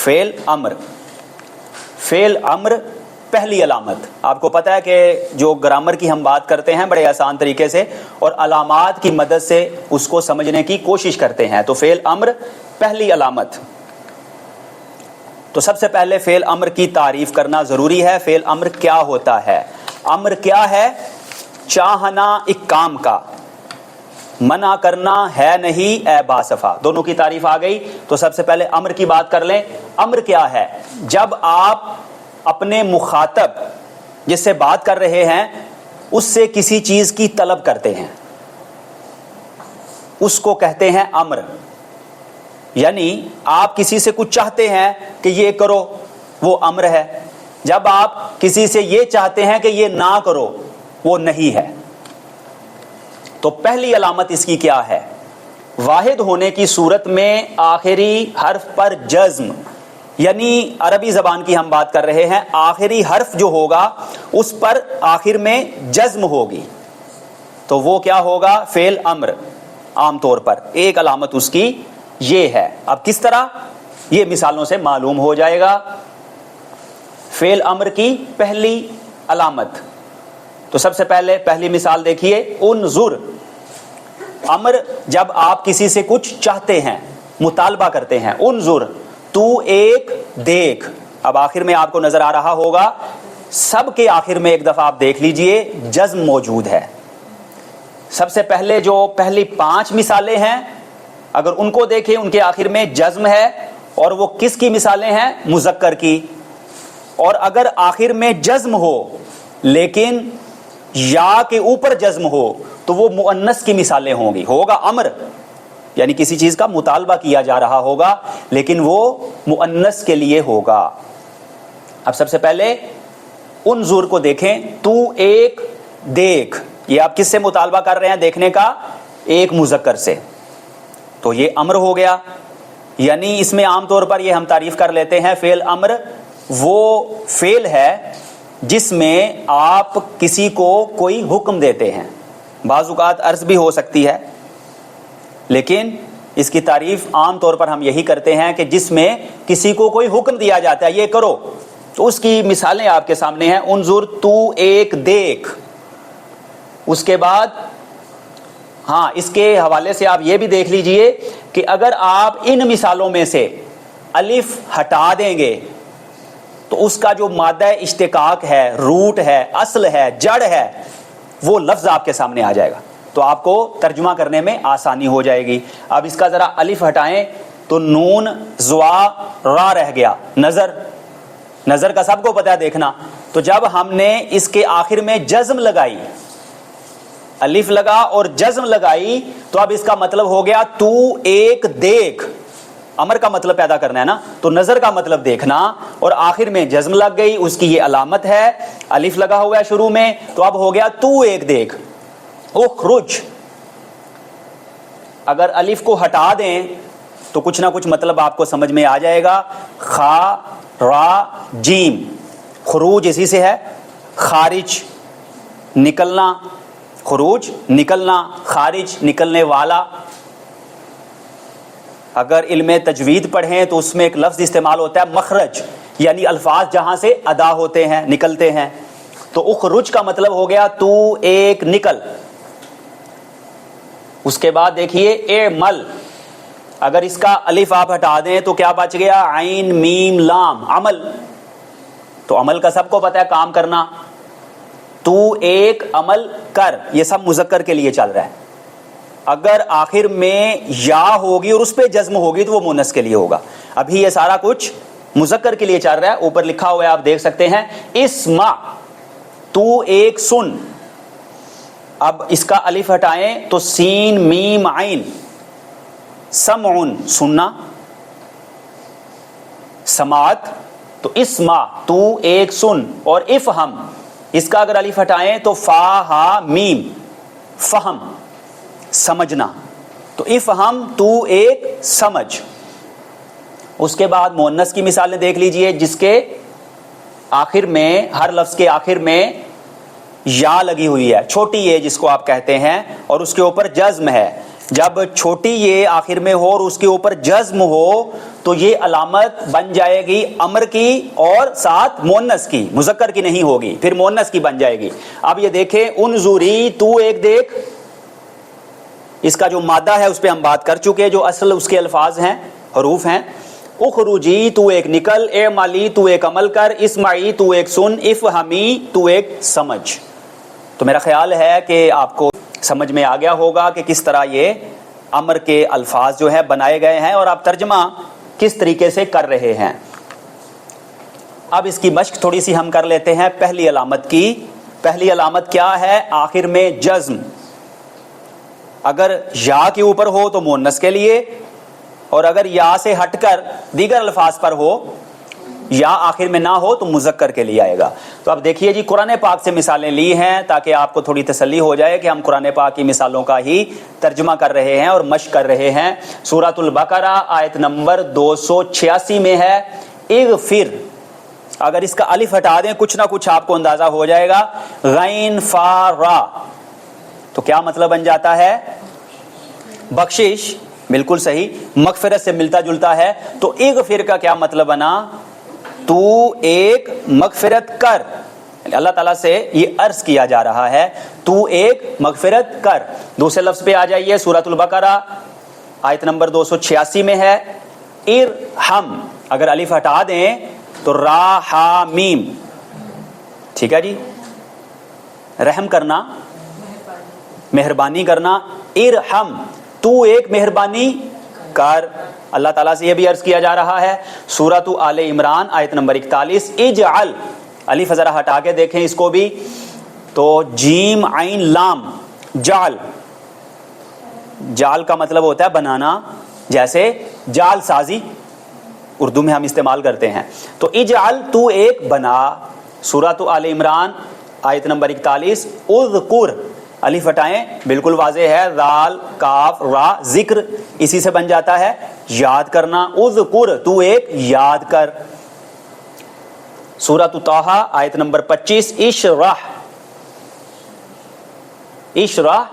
فعل امر. فعل امر پہلی علامت. آپ کو پتہ ہے کہ جو گرامر کی ہم بات کرتے ہیں بڑے آسان طریقے سے اور علامات کی مدد سے اس کو سمجھنے کی کوشش کرتے ہیں. تو فعل امر پہلی علامت. تو سب سے پہلے فعل امر کی تعریف کرنا ضروری ہے. فعل امر کیا ہوتا ہے؟ امر کیا ہے؟ چاہنا ایک کام کا، منع کرنا ہے نہیں اے باصفا. دونوں کی تعریف آ گئی. تو سب سے پہلے امر کی بات کر لیں. امر کیا ہے؟ جب آپ اپنے مخاطب جس سے بات کر رہے ہیں اس سے کسی چیز کی طلب کرتے ہیں، اس کو کہتے ہیں امر. یعنی آپ کسی سے کچھ چاہتے ہیں کہ یہ کرو، وہ امر ہے. جب آپ کسی سے یہ چاہتے ہیں کہ یہ نہ کرو، وہ نہیں ہے. تو پہلی علامت اس کی کیا ہے؟ واحد ہونے کی صورت میں آخری حرف پر جزم، یعنی عربی زبان کی ہم بات کر رہے ہیں، آخری حرف جو ہوگا اس پر آخر میں جزم ہوگی تو وہ کیا ہوگا؟ فعل امر. عام طور پر ایک علامت اس کی یہ ہے. اب کس طرح؟ یہ مثالوں سے معلوم ہو جائے گا. فعل امر کی پہلی علامت. تو سب سے پہلے پہلی مثال دیکھیے، انظر. امر جب آپ کسی سے کچھ چاہتے ہیں، مطالبہ کرتے ہیں. انظر، تو ایک دیکھ. اب آخر میں آپ کو نظر آ رہا ہوگا، سب کے آخر میں ایک دفعہ آپ دیکھ لیجئے جزم موجود ہے. سب سے پہلے جو پہلی 5 مثالیں ہیں اگر ان کو دیکھیں ان کے آخر میں جزم ہے، اور وہ کس کی مثالیں ہیں؟ مذکر کی. اور اگر آخر میں جزم ہو لیکن یا کے اوپر جزم ہو تو وہ مؤنث کی مثالیں ہوں گی. ہوگا امر، یعنی کسی چیز کا مطالبہ کیا جا رہا ہوگا لیکن وہ مؤنث کے لیے ہوگا. اب سب سے پہلے انظر کو دیکھیں. تو ایک دیکھ، یہ آپ کس سے مطالبہ کر رہے ہیں دیکھنے کا؟ ایک مذکر سے. تو یہ امر ہو گیا. یعنی اس میں عام طور پر یہ ہم تعریف کر لیتے ہیں فعل امر وہ فعل ہے جس میں آپ کسی کو کوئی حکم دیتے ہیں. بعض اوقات عرض بھی ہو سکتی ہے لیکن اس کی تعریف عام طور پر ہم یہی کرتے ہیں کہ جس میں کسی کو کوئی حکم دیا جاتا ہے یہ کرو. تو اس کی مثالیں آپ کے سامنے ہیں. انظر، تو ایک دیکھ. اس کے بعد ہاں اس کے حوالے سے آپ یہ بھی دیکھ لیجئے کہ اگر آپ ان مثالوں میں سے الف ہٹا دیں گے تو اس کا جو مادہ اشتقاق ہے، روٹ ہے، اصل ہے، جڑ ہے، وہ لفظ آپ کے سامنے آ جائے گا. تو آپ کو ترجمہ کرنے میں آسانی ہو جائے گی. اب اس کا ذرا الف ہٹائیں تو نون زوا را رہ گیا. نظر کا سب کو پتہ ہے دیکھنا. تو جب ہم نے اس کے آخر میں جزم لگائی، الف لگا اور جزم لگائی، تو اب اس کا مطلب ہو گیا تو ایک دیکھ. امر کا مطلب پیدا کرنا ہے نا، تو نظر کا مطلب دیکھنا، اور آخر میں جزم لگ گئی، اس کی یہ علامت ہے. الف لگا ہوا ہے شروع میں تو اب ہو گیا تو ایک دیکھ. اخرج، اگر الف کو ہٹا دیں تو کچھ نہ کچھ مطلب آپ کو سمجھ میں آ جائے گا. خا را جیم، خروج اسی سے ہے. خارج، نکلنا. خروج نکلنا، خارج نکلنے والا. اگر علم تجوید پڑھیں تو اس میں ایک لفظ استعمال ہوتا ہے مخرج، یعنی الفاظ جہاں سے ادا ہوتے ہیں، نکلتے ہیں. تو اخرج کا مطلب ہو گیا تو ایک نکل. اس کے بعد دیکھیے اعمل، اگر اس کا الف آپ ہٹا دیں تو کیا بچ گیا؟ عین میم لام، عمل. تو عمل کا سب کو پتہ ہے کام کرنا. تو ایک عمل کر، یہ سب مذکر کے لیے چل رہا ہے. اگر آخر میں یا ہوگی اور اس پہ جزم ہوگی تو وہ مؤنث کے لیے ہوگا. ابھی یہ سارا کچھ مذکر کے لیے چل رہا ہے. اوپر لکھا ہوا ہے آپ دیکھ سکتے ہیں، اسمع، تو ایک سن. اب اس کا الف ہٹائیں تو سین میم عین، سمعن سننا، سماعت. تو اسمع تو ایک سن. اور افہم، اس کا اگر الف ہٹائیں تو فا ہا میم، فہم سمجھنا. تو افہم تو ایک سمجھ. اس کے بعد مؤنث کی مثالیں دیکھ لیجئے جس کے آخر میں، ہر لفظ کے آخر میں یا لگی ہوئی ہے، چھوٹی ہے جس کو آپ کہتے ہیں، اور اس کے اوپر جزم ہے. جب چھوٹی یہ آخر میں ہو اور اس کے اوپر جزم ہو تو یہ علامت بن جائے گی امر کی اور ساتھ مؤنث کی، مذکر کی نہیں ہوگی، پھر مؤنث کی بن جائے گی۔ اب یہ دیکھیں انظری، تو ایک دیکھ، اس کا جو مادہ ہے اس پہ ہم بات کر چکے، جو اصل اس کے الفاظ ہیں، حروف ہیں۔ اخرجی، تو ایک نکل، اعملی، تو ایک عمل کر، اسمعی، تو ایک سن، افہمی، تو ایک سمجھ۔ تو میرا خیال ہے کہ آپ کو سمجھ میں آ گیا ہوگا کہ کس طرح یہ امر کے الفاظ جو ہیں بنائے گئے ہیں اور آپ ترجمہ کس طریقے سے کر رہے ہیں۔ اب اس کی مشق تھوڑی سی ہم کر لیتے ہیں پہلی علامت کی۔ پہلی علامت کیا ہے؟ آخر میں جزم۔ اگر یا کے اوپر ہو تو مؤنث کے لیے، اور اگر یا سے ہٹ کر دیگر الفاظ پر ہو، یا آخر میں نہ ہو تو مذکر کے لیے آئے گا۔ تو اب دیکھیے جی، قرآن پاک سے مثالیں لی ہیں تاکہ آپ کو تھوڑی تسلی ہو جائے کہ ہم قرآن پاک کی مثالوں کا ہی ترجمہ کر رہے ہیں اور مشق کر رہے ہیں۔ سورۃ البقرہ آیت نمبر 286 میں ہے اغفر۔ اگر اس کا الف ہٹا دیں کچھ نہ کچھ آپ کو اندازہ ہو جائے گا، غین فا را، تو کیا مطلب بن جاتا ہے؟ بخشش۔ بالکل صحیح، مغفرت سے ملتا جلتا ہے۔ تو اغفر کا کیا مطلب بنا؟ تو ایک مغفرت کر۔ اللہ تعالیٰ سے یہ عرض کیا جا رہا ہے، تو ایک مغفرت کر۔ دوسرے لفظ پہ آ جائیے، سورۃ البقرہ آیت نمبر 286 میں ہے ارحم۔ اگر الف ہٹا دیں تو را ہا میم، ٹھیک ہے جی، رحم کرنا، مہربانی کرنا۔ ارحم، تو ایک مہربانی کر۔ اللہ تعالیٰ سے یہ بھی عرض کیا جا رہا ہے، سورۃ آل عمران آیت نمبر 41 اجعل۔ الف ذرا ہٹا کے دیکھیں اس کو بھی، تو جیم عین لام، جعل۔ جعل کا مطلب ہوتا ہے بنانا، جیسے جال سازی اردو میں ہم استعمال کرتے ہیں۔ تو اجعل، تو ایک بنا۔ سورۃ آل عمران آیت نمبر 41 اذکر، الف ہٹائیں، بالکل واضح ہے، ذال کاف را، ذکر اسی سے بن جاتا ہے یاد کرنا۔ اذکر، تو ایک یاد کر۔ سورۃ طٰہٰ آیت نمبر 25 اشرح۔ اشرح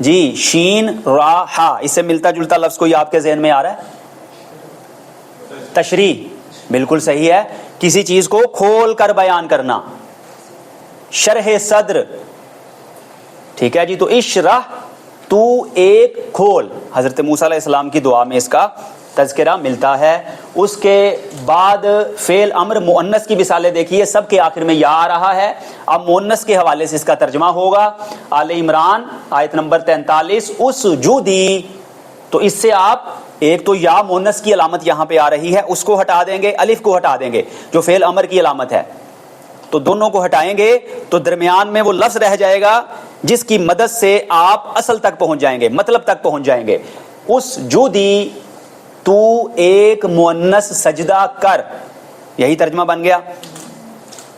جی، شین را ہا، اس سے ملتا جلتا لفظ کوئی آپ کے ذہن میں آ رہا ہے؟ تشریح، بالکل صحیح ہے، کسی چیز کو کھول کر بیان کرنا۔ شرح صدر، ٹھیک ہے جی۔ تو اشرح، تو ایک کھول۔ حضرت موسیٰ علیہ السلام کی دعا میں اس کا تذکرہ ملتا ہے۔ اس کے بعد فعل امر مؤنث کی مثالیں دیکھیے، سب کے آخر میں یا آ رہا ہے۔ اب مؤنث کے حوالے سے اس کا ترجمہ ہوگا۔ آل عمران آیت نمبر 43 اسجدی، تو اس سے آپ ایک تو یا مؤنث کی علامت یہاں پہ آ رہی ہے، اس کو ہٹا دیں گے، الف کو ہٹا دیں گے جو فعل امر کی علامت ہے، تو دونوں کو ہٹائیں گے تو درمیان میں وہ لفظ رہ جائے گا جس کی مدد سے آپ اصل تک پہنچ جائیں گے، مطلب تک پہنچ جائیں گے۔ اسجدی، تو ایک مؤنث سجدہ کر، یہی ترجمہ بن گیا۔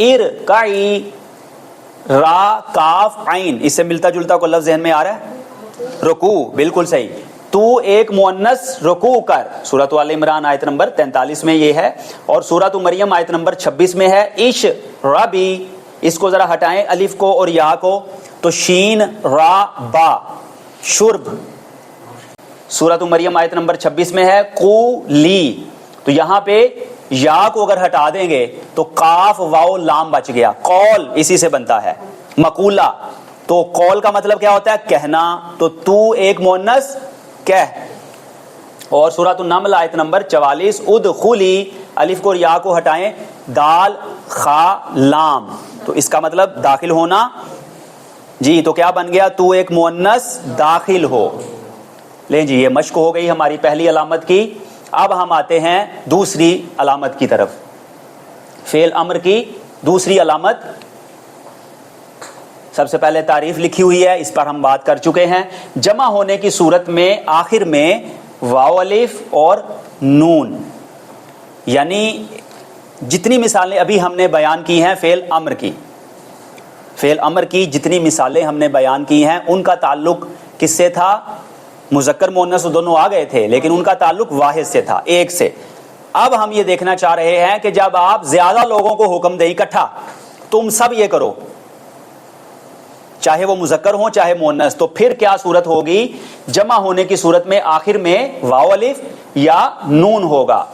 ارکعی، را کاف عین، اس سے ملتا جلتا کوئی لفظ ذہن میں آ رہا ہے؟ رکوع، بالکل صحیح، تو ایک مؤنث رکوع کر۔ سورۃ آل عمران آیت نمبر 43 میں یہ ہے، اور سورۃ مریم آیت نمبر 26 میں ہے اشربی۔ اس کو ذرا ہٹائیں الف کو اور یا کو، تو شین را با، شرب۔ سورۃ مریم آیت نمبر 26 میں ہے قولی، تو یہاں پہ یا کو اگر ہٹا دیں گے تو قاف واو لام بچ گیا، قول اسی سے بنتا ہے، مقولہ۔ تو قول کا مطلب کیا ہوتا ہے؟ کہنا، تو ایک مؤنث کہہ۔ اور سورۃ النمل آیت نمبر 44 ادخلی، الف کو اور یا کو ہٹائیں، دال خا لام، تو اس کا مطلب داخل ہونا جی، تو کیا بن گیا؟ تو ایک مؤنث داخل ہو۔ لیں جی، یہ مشق ہو گئی ہماری پہلی علامت کی۔ اب ہم آتے ہیں دوسری علامت کی طرف، فعل امر کی دوسری علامت۔ سب سے پہلے تعریف لکھی ہوئی ہے، اس پر ہم بات کر چکے ہیں۔ جمع ہونے کی صورت میں آخر میں واو الف اور نون، یعنی جتنی مثالیں ابھی ہم نے بیان کی ہیں فعل امر کی جتنی مثالیں ہم نے بیان کی ہیں ان کا تعلق کس سے تھا؟ مذکر مؤنث دونوں آ گئے تھے، لیکن ان کا تعلق واحد سے تھا، ایک سے۔ اب ہم یہ دیکھنا چاہ رہے ہیں کہ جب آپ زیادہ لوگوں کو حکم دیں اکٹھا، تم سب یہ کرو، چاہے وہ مذکر ہو چاہے مؤنث، تو پھر کیا صورت ہوگی؟ جمع ہونے کی صورت میں آخر میں واو الف یا نون ہوگا.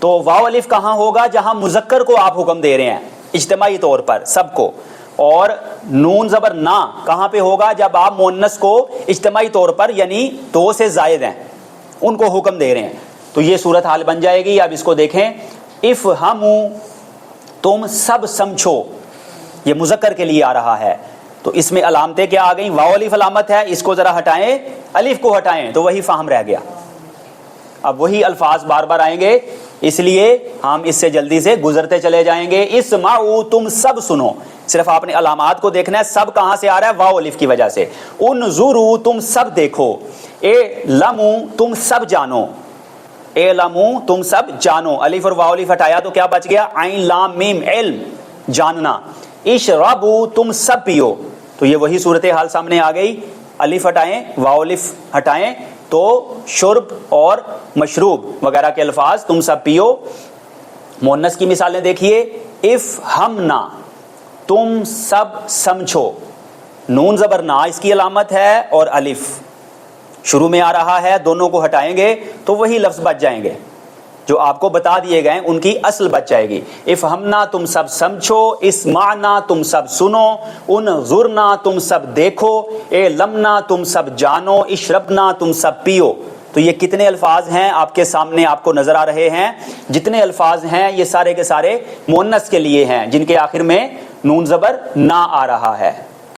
تو واو الف کہاں ہوگا؟ جہاں مذکر کو آپ حکم دے رہے ہیں اجتماعی طور پر سب کو. اور نون زبر نا کہاں پہ ہوگا؟ جب آپ مؤنث کو اجتماعی طور پر یعنی دو سے زائد ہیں ان کو حکم دے رہے ہیں. تو یہ صورت حال بن جائے گی. اب اس کو دیکھیں، افہموا تم سب سمجھو، یہ مذکر کے لیے آ رہا ہے. تو اس میں علامتیں کیا آ گئیں؟ واو الف علامت ہے، اس کو ذرا ہٹائیں، الف کو ہٹائیں تو وہی فہم رہ گیا. اب وہی الفاظ بار بار آئیں گے، اس لیے ہم اس سے جلدی سے گزرتے چلے جائیں گے. اسمعوا تم سب سنو، صرف آپ نے علامات کو دیکھنا ہے. سب کہاں سے آ رہا ہے؟ واو الف کی وجہ سے. انظروا تم سب دیکھو. اعلموا تم سب جانو. اعلموا تم سب جانو. الف اور واو الف ہٹایا تو کیا بچ گیا؟ عین لام میم، علم جاننا. اشربوا تم سب پیو. تو یہ وہی صورتحال سامنے آ گئی. الف ہٹائیں واو الف ہٹائیں تو شرب اور مشروب وغیرہ کے الفاظ تم سب پیو. مؤنث کی مثالیں دیکھیے، افہمنا تم سب سمجھو. نون زبر نا اس کی علامت ہے اور الف شروع میں آ رہا ہے، دونوں کو ہٹائیں گے تو وہی لفظ بچ جائیں گے جو آپ کو بتا دیے گئے ان کی اصل بچ جائے گی. افہمنا تم سب سمجھو، اسمعنا تم سب سنو، انظرنا تم سب دیکھو، اعلمنا تم سب جانو، اشربنا تم سب پیو. تو یہ کتنے الفاظ ہیں آپ کے سامنے آپ کو نظر آ رہے ہیں؟ جتنے الفاظ ہیں یہ سارے کے سارے مؤنث کے لیے ہیں جن کے آخر میں نون زبر نہ آ رہا ہے.